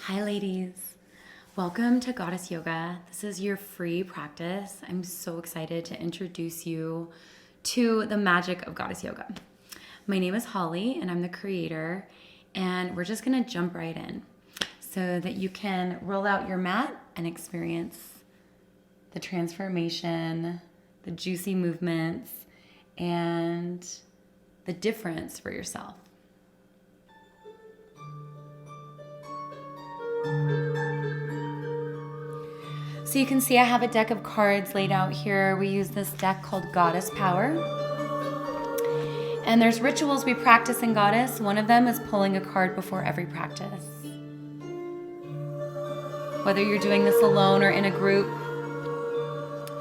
Hi, ladies. Welcome to Goddess Yoga. This is your free practice. I'm so excited to introduce you to the magic of Goddess Yoga. My name is Holly, and I'm the creator, and we're just going to jump right in so that you can roll out your mat and experience the transformation, the juicy movements, and the difference for yourself. So you can see I have a deck of cards laid out here. We use this deck called Goddess Power. And there's rituals we practice in Goddess. One of them is pulling a card before every practice. Whether you're doing this alone or in a group.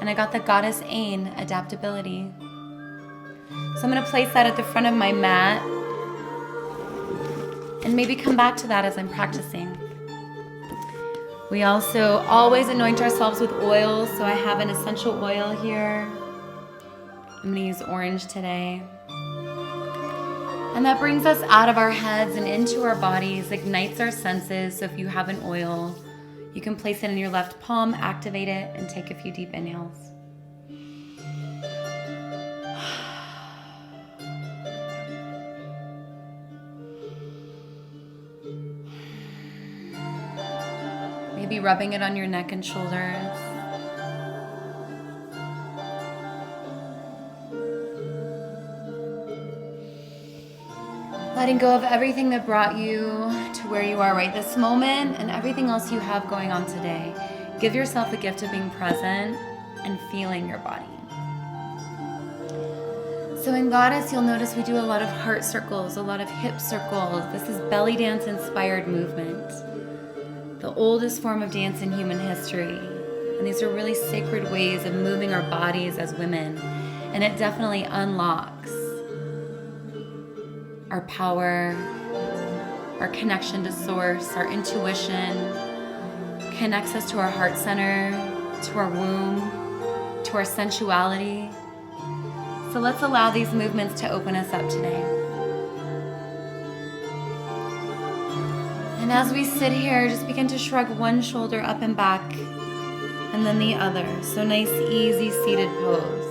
And I got the Goddess Ain, Adaptability. So I'm going to place that at the front of my mat. And maybe come back to that as I'm practicing. We also always anoint ourselves with oils, so I have an essential oil here. I'm going to use orange today. And that brings us out of our heads and into our bodies, ignites our senses. So if you have an oil, you can place it in your left palm, activate it, and take a few deep inhales. Maybe rubbing it on your neck and shoulders. Letting go of everything that brought you to where you are right this moment and everything else you have going on today. Give yourself the gift of being present and feeling your body. So in Goddess, you'll notice we do a lot of heart circles, a lot of hip circles. This is belly dance inspired movement. The oldest form of dance in human history. And these are really sacred ways of moving our bodies as women. And it definitely unlocks our power, our connection to source, our intuition, connects us to our heart center, to our womb, to our sensuality. So let's allow these movements to open us up today. And as we sit here, just begin to shrug one shoulder up and back, and then the other. So nice, easy seated pose.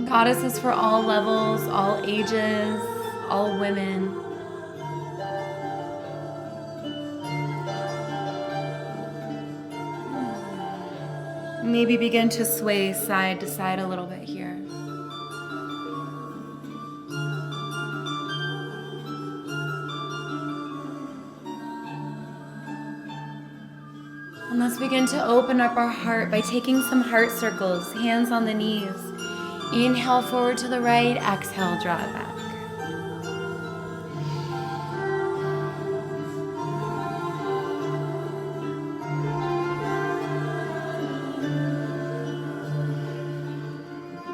Goddess is for all levels, all ages, all women. Maybe begin to sway side to side a little bit here. And let's begin to open up our heart by taking some heart circles, hands on the knees. Inhale forward to the right, exhale, draw it back.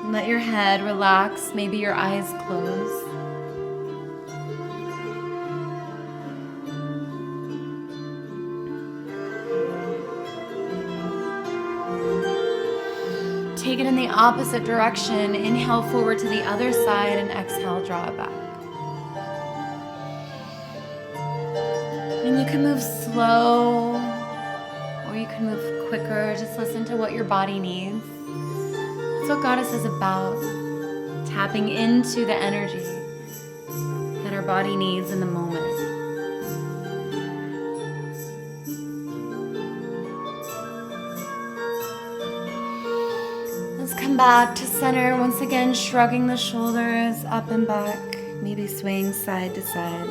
Let your head relax, maybe your eyes close. Take it in the opposite direction. Inhale forward to the other side and exhale, draw it back. And you can move slow or you can move quicker. Just listen to what your body needs. That's what Goddess is about, tapping into the energy that our body needs in the moment. Let's come back to center, once again shrugging the shoulders up and back, maybe swaying side to side.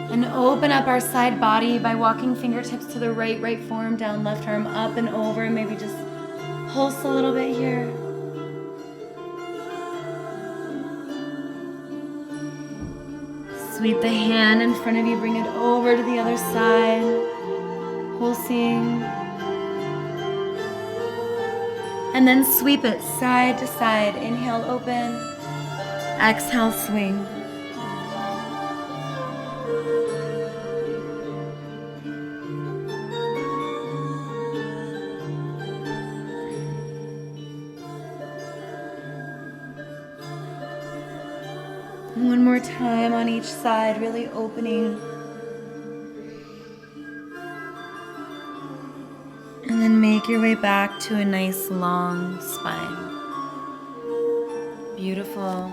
And open up our side body by walking fingertips to the right, right forearm down, left arm up and over. Maybe just pulse a little bit here. Sweep the hand in front of you, bring it over to the other side. Pulsing. And then sweep it side to side. Inhale, open. Exhale, swing. One more time on each side, really opening. And then make your way back to a nice long spine. Beautiful.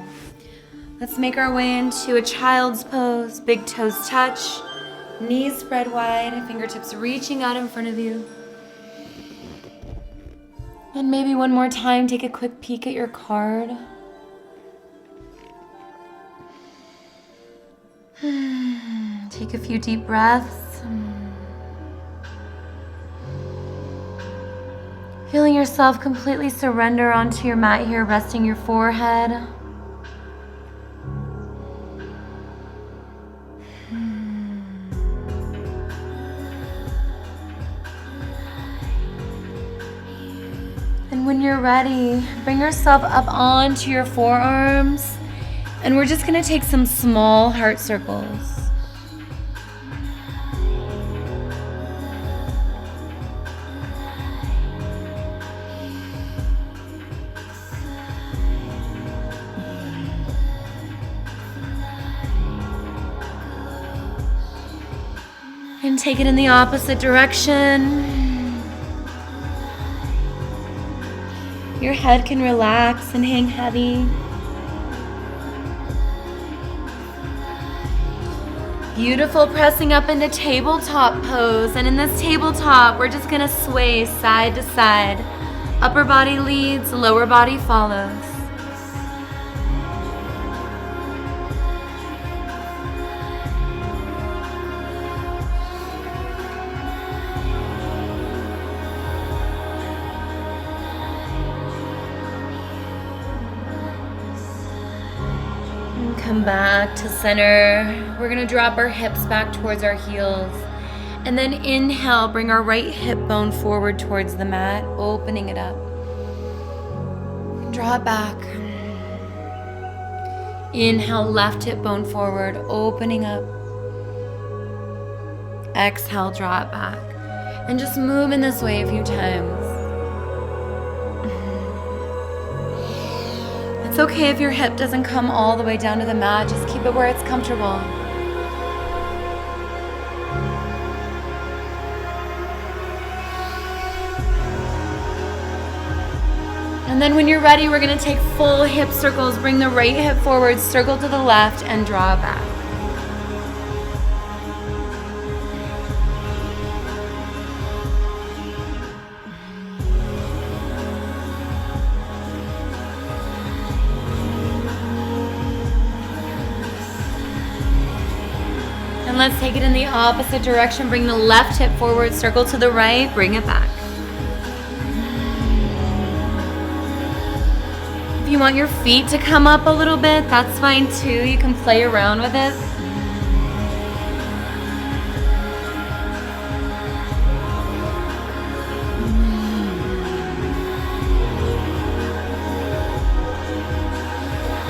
Let's make our way into a child's pose. Big toes touch, knees spread wide, fingertips reaching out in front of you. And maybe one more time, take a quick peek at your card. Take a few deep breaths. Feeling yourself completely surrender onto your mat here, resting your forehead. And when you're ready, bring yourself up onto your forearms, and we're just gonna take some small heart circles. And take it in the opposite direction. Your head can relax and hang heavy. Beautiful, pressing up into tabletop pose. And in this tabletop, we're just gonna sway side to side. Upper body leads, lower body follows. Come back to center. We're gonna drop our hips back towards our heels. And then inhale, bring our right hip bone forward towards the mat, opening it up. Draw it back. Inhale, left hip bone forward, opening up. Exhale, draw it back. And just move in this way a few times. It's okay if your hip doesn't come all the way down to the mat, just keep it where it's comfortable. And then when you're ready, we're gonna take full hip circles. Bring the right hip forward, circle to the left, and draw it back. And let's take it in the opposite direction. Bring the left hip forward, circle to the right, bring it back. If you want your feet to come up a little bit, that's fine too. You can play around with it.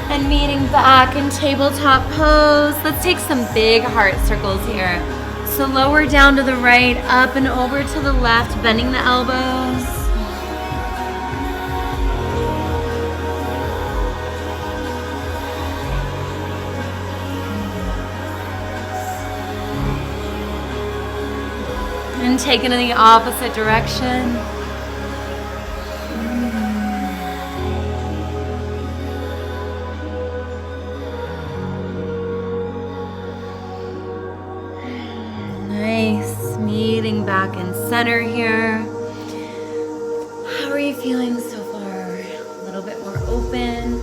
And meeting back in tabletop pose. Let's take some big heart circles here. So lower down to the right, up and over to the left, bending the elbows. And take it in the opposite direction. Nice, meeting back in center here. How are you feeling so far? A little bit more open.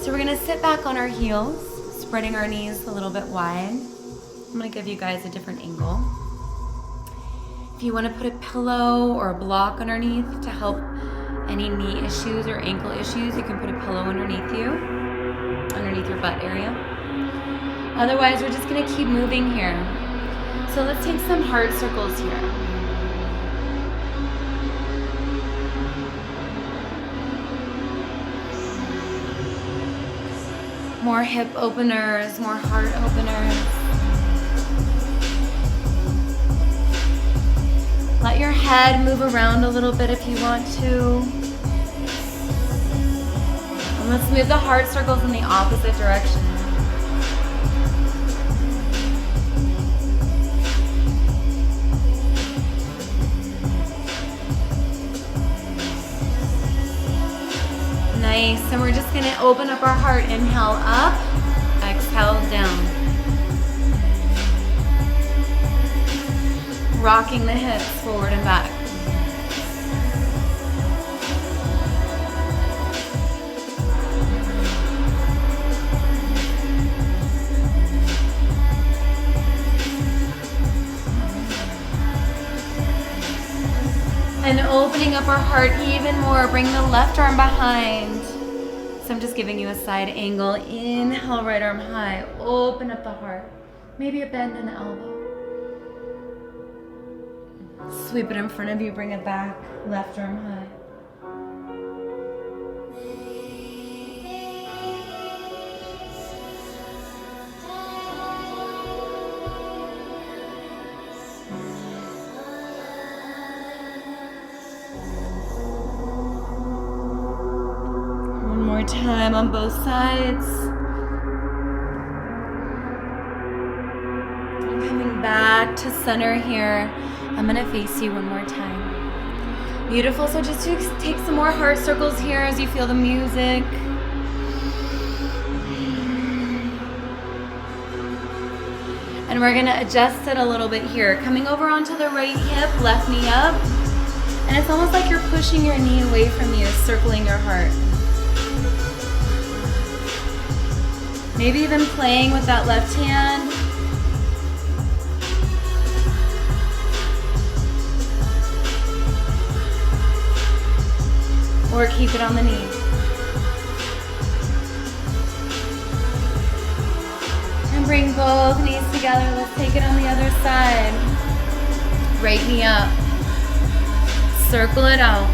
So we're gonna sit back on our heels, spreading our knees a little bit wide. I'm gonna give you guys a different angle. If you wanna put a pillow or a block underneath to help any knee issues or ankle issues, you can put a pillow underneath you, underneath your butt area. Otherwise, we're just gonna keep moving here. So let's take some heart circles here. More hip openers, more heart openers. Let your head move around a little bit if you want to. And let's move the heart circles in the opposite direction. open up our heart. Inhale up, exhale down. Rocking the hips forward and back. And opening up our heart even more. Bring the left arm behind. So I'm just giving you a side angle. Inhale, right arm high. Open up the heart. Maybe a bend in the elbow. Sweep it in front of you. Bring it back. Left arm high. Time on both sides. I'm coming back to center here. I'm gonna face you one more time. Beautiful. So just take some more heart circles here as you feel the music. And we're gonna adjust it a little bit here. Coming over onto the right hip, left knee up. And it's almost like you're pushing your knee away from you, circling your heart. Maybe even playing with that left hand. Or keep it on the knee. And bring both knees together. Let's take it on the other side. Right knee up. Circle it out.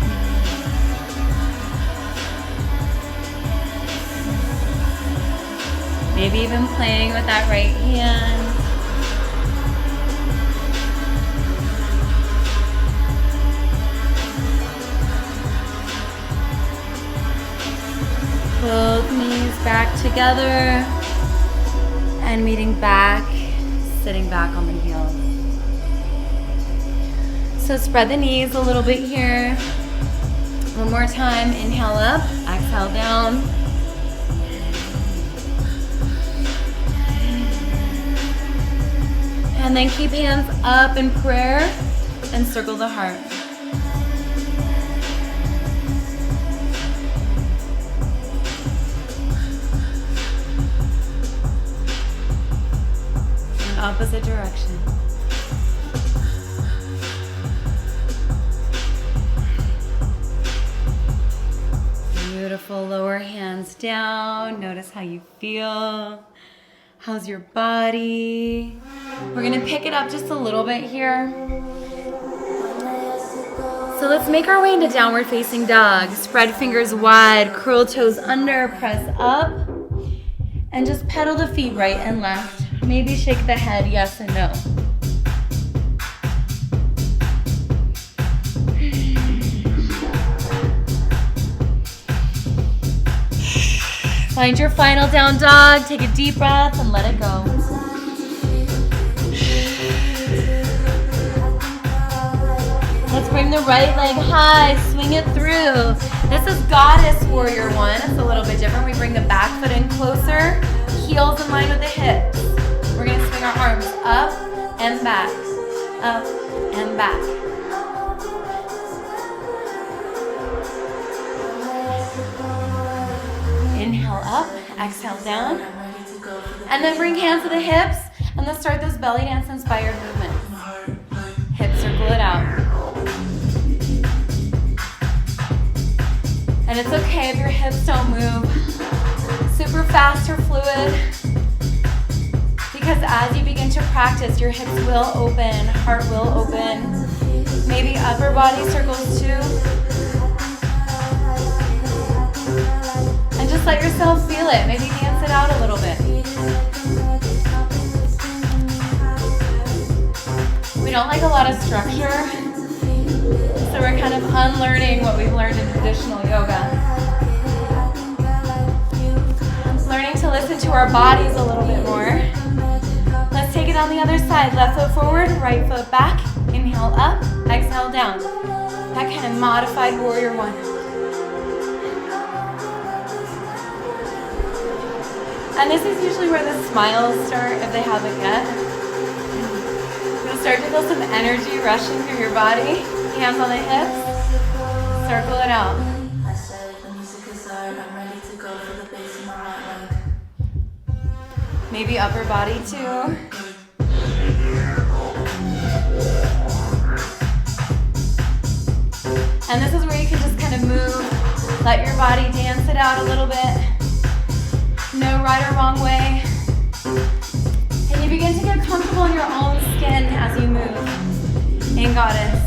Maybe even playing with that right hand. Both knees back together and meeting back, sitting back on the heels. So spread the knees a little bit here. One more time, inhale up, exhale down. And then keep hands up in prayer and circle the heart. In opposite direction. Beautiful. Lower hands down. Notice how you feel. How's your body? We're gonna pick it up just a little bit here. So let's make our way into downward facing dog. Spread fingers wide, curl toes under, press up. And just pedal the feet right and left. Maybe shake the head yes and no. Find your final down dog, take a deep breath and let it go. Let's bring the right leg high, swing it through. This is Goddess Warrior One. It's a little bit different. We bring the back foot in closer, heels in line with the hips. We're gonna swing our arms up and back, up and back. Inhale up, exhale down. And then bring hands to the hips and then start those belly dance inspired movements. Hip circle it out. And it's okay if your hips don't move super fast or fluid, because as you begin to practice, your hips will open, heart will open, maybe upper body circles too. And just let yourself feel it. Maybe dance it out a little bit. We don't like a lot of structure, so we're kind of unlearning what we've learned in traditional yoga. Learning to listen to our bodies a little bit more. Let's take it on the other side. Left foot forward, right foot back. Inhale up, exhale down. That kind of modified warrior one. And this is usually where the smiles start if they haven't yet. You'll start to feel some energy rushing through your body. Hands on the hips. Circle it out. I said the music is art. I'm ready to go for the bass in my heart. Maybe upper body too. And this is where you can just kind of move, let your body dance it out a little bit. No right or wrong way. And you begin to get comfortable in your own skin as you move. In Goddess.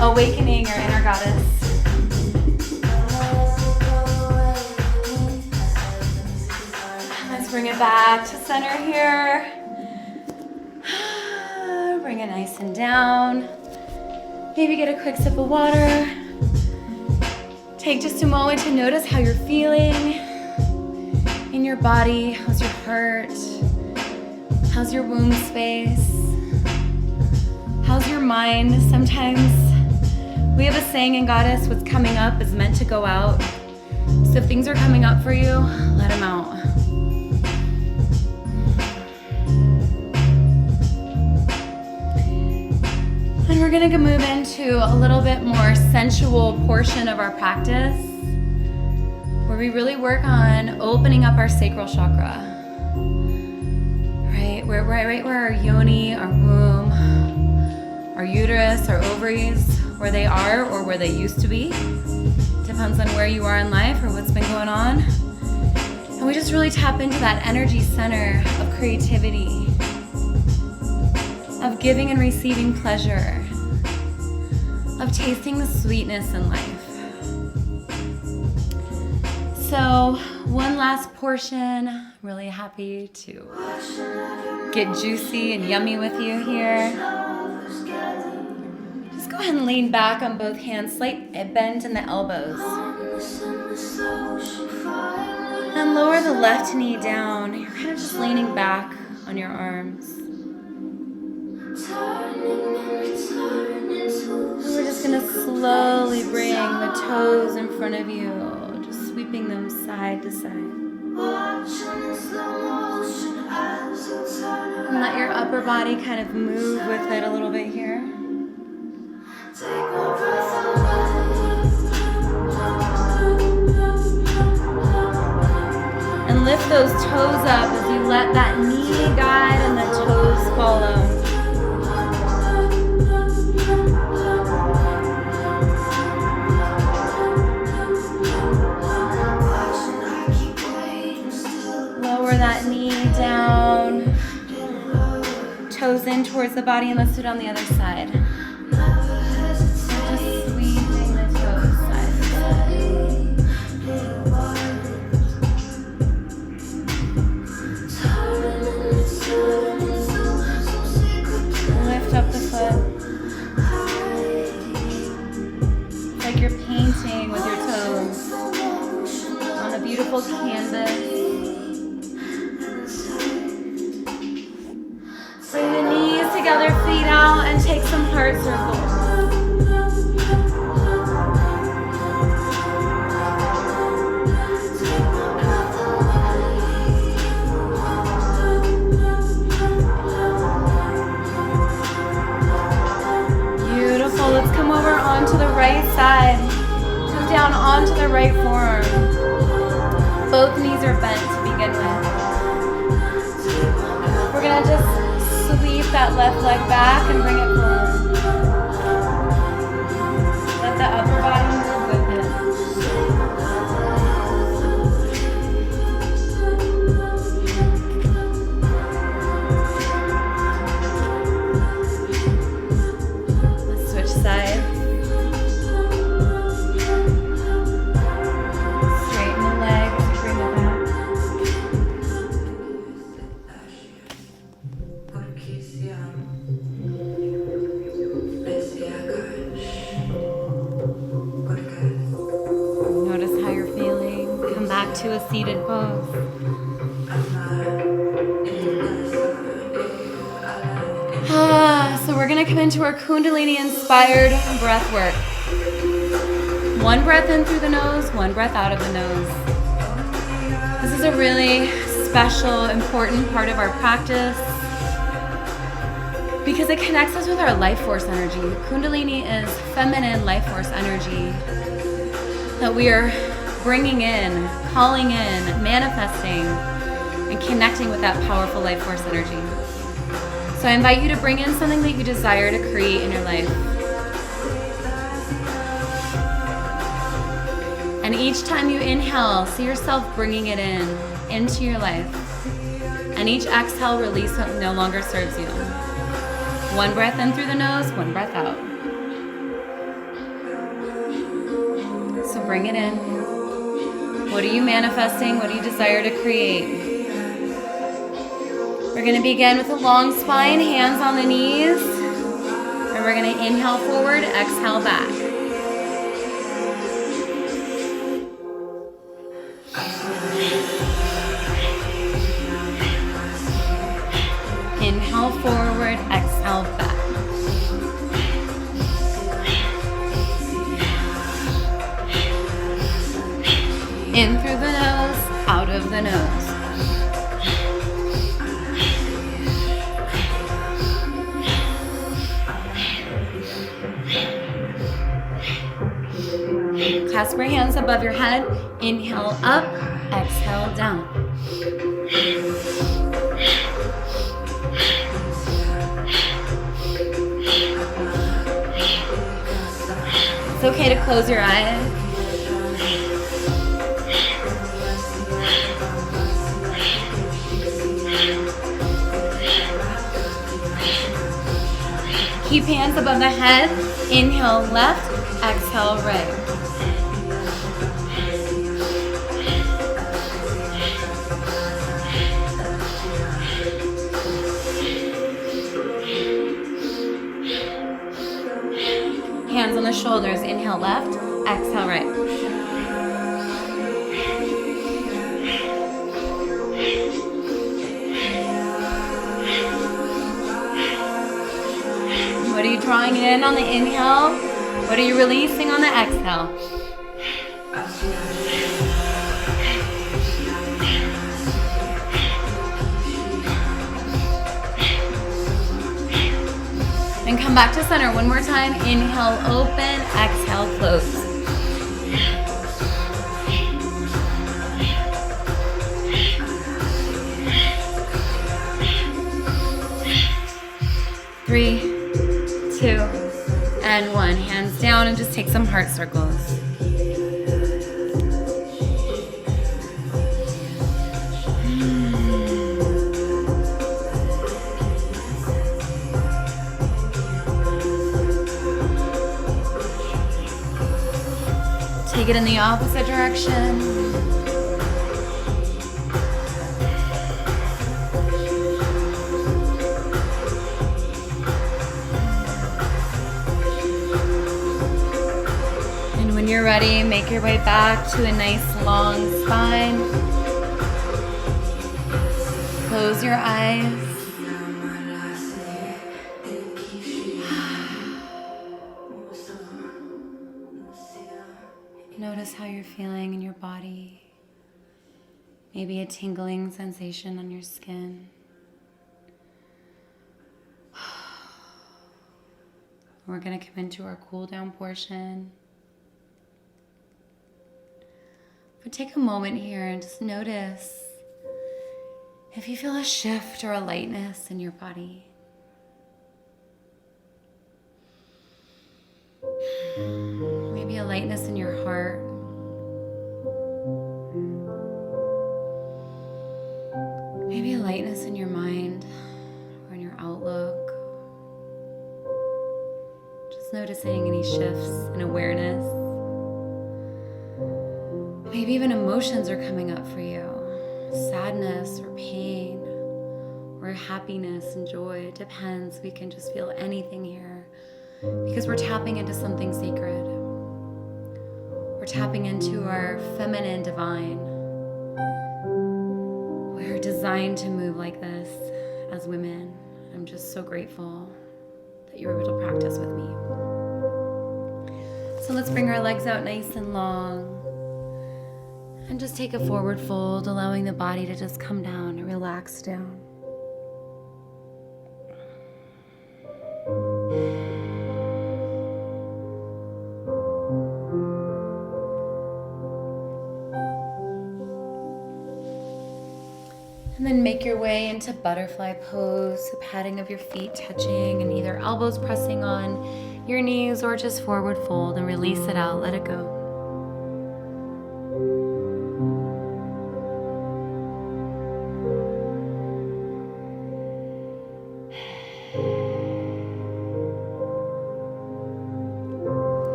Awakening your inner goddess. Let's bring it back to center here. Bring it nice and down. Maybe get a quick sip of water. Take just a moment to notice how you're feeling in your body. How's your heart? How's your womb space? How's your mind? Sometimes we have a saying in Goddess, what's coming up is meant to go out. So if things are coming up for you, let them out. And we're gonna move into a little bit more sensual portion of our practice, where we really work on opening up our sacral chakra. Right where our yoni, our womb, our uterus, our ovaries, where they are or where they used to be. Depends on where you are in life or what's been going on. And we just really tap into that energy center of creativity, of giving and receiving pleasure, of tasting the sweetness in life. So, one last portion. Really happy to get juicy and yummy with you here. Just go ahead and lean back on both hands, slight bend in the elbows. And lower the left knee down. You're kind of just leaning back on your arms. And we're just going to slowly bring the toes in front of you, just sweeping them side to side. And let your upper body kind of move with it a little bit here. And lift those toes up as you let that knee guide and the toes follow. That knee down, toes in towards the body, and let's do it on the other side. So just squeezing the toes side to side. Lift up the foot. It's like you're painting with your toes on a beautiful canvas. Bring the knees together, feet out, and take some heart circles. Beautiful. Let's come over onto the right side. Come down onto the right forearm. Both knees are bent to begin with. We're gonna just sweep that left leg back and bring it forward. Let the upper body move with it. Let's switch sides. Straighten the leg as you bring it back. Notice how you're feeling. Come back to a seated pose. So we're going to come into our Kundalini inspired breath work. One breath in through the nose, one breath out of the nose. This is a really special, important part of our practice because it connects us with our life force energy. Kundalini is feminine life force energy that we are bringing in, calling in, manifesting, and connecting with that powerful life force energy. So I invite you to bring in something that you desire to create in your life. And each time you inhale, see yourself bringing it in, into your life. And each exhale, release what no longer serves you. One breath in through the nose, one breath out. So bring it in. What are you manifesting? What do you desire to create? We're going to begin with a long spine, hands on the knees. And we're going to inhale forward, exhale back. Inhale forward, exhale back. In through the nose, out of the nose. Clasp your hands above your head. Inhale up, exhale down. It's okay to close your eyes. Keep hands above the head. Inhale left, exhale right. Hands on the shoulders. Inhale left, exhale right. What are you drawing in on the inhale? What are you releasing on the exhale? And come back to center one more time. Inhale, open, exhale, close. Three, 2, and 1. Hands down and just take some heart circles. Take it in the opposite direction. When you're ready, make your way back to a nice long spine. Close your eyes. Notice how you're feeling in your body. Maybe a tingling sensation on your skin. We're going to come into our cool down portion. But take a moment here and just notice if you feel a shift or a lightness in your body. Maybe a lightness in your heart. Maybe a lightness in your mind or in your outlook. Just noticing any shifts in awareness. Maybe even emotions are coming up for you. Sadness or pain or happiness and joy. It depends. We can just feel anything here because we're tapping into something sacred. We're tapping into our feminine divine. We're designed to move like this as women. I'm just so grateful that you were able to practice with me. So let's bring our legs out nice and long. And just take a forward fold, allowing the body to just come down and relax down. And then make your way into butterfly pose, the padding of your feet touching and either elbows pressing on your knees or just forward fold and release it out, let it go.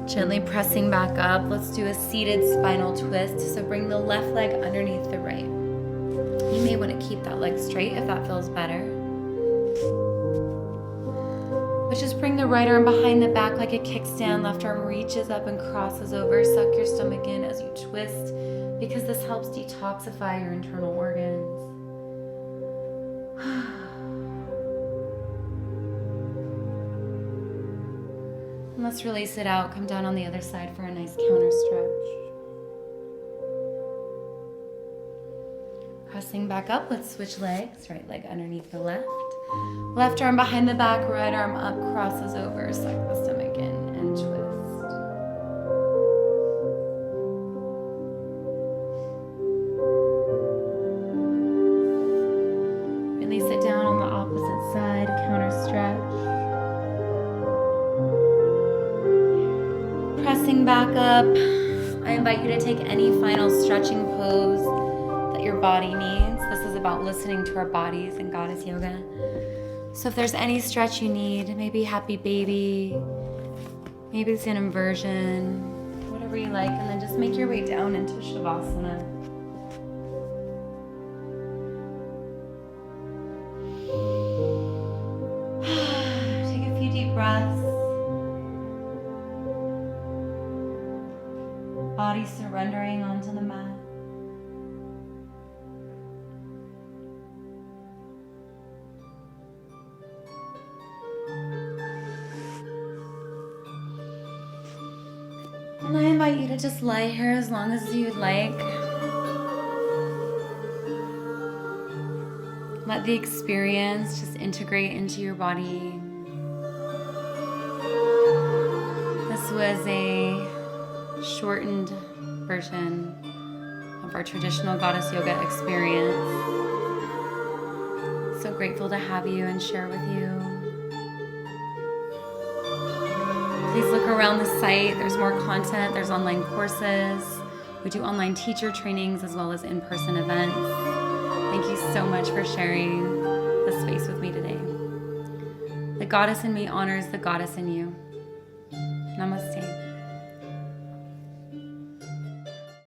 Gently pressing back up, let's do a seated spinal twist. So bring the left leg underneath the right. You may want to keep that leg straight if that feels better. But just bring the right arm behind the back like a kickstand. Left arm reaches up and crosses over. Suck your stomach in as you twist because this helps detoxify your internal organs. And let's release it out. Come down on the other side for a nice counter stretch. Pressing back up, let's switch legs. Right leg underneath the left. Left arm behind the back, right arm up, crosses over. Suck the stomach in and twist. Release it down on the opposite side, counter stretch. Pressing back up, I invite you to take any final stretching pose that your body needs. This is about listening to our bodies in Goddess Yoga. So if there's any stretch you need, maybe happy baby, maybe it's an inversion, whatever you like, and then just make your way down into Shavasana. Take a few deep breaths. Body surrendering onto the mat. And I invite you to just lie here as long as you'd like. Let the experience just integrate into your body. This was a shortened version of our traditional Goddess Yoga experience. So grateful to have you and share with you. Please look around the site. There's more content. There's online courses. We do online teacher trainings as well as in-person events. Thank you so much for sharing this space with me today. The goddess in me honors the goddess in you. Namaste.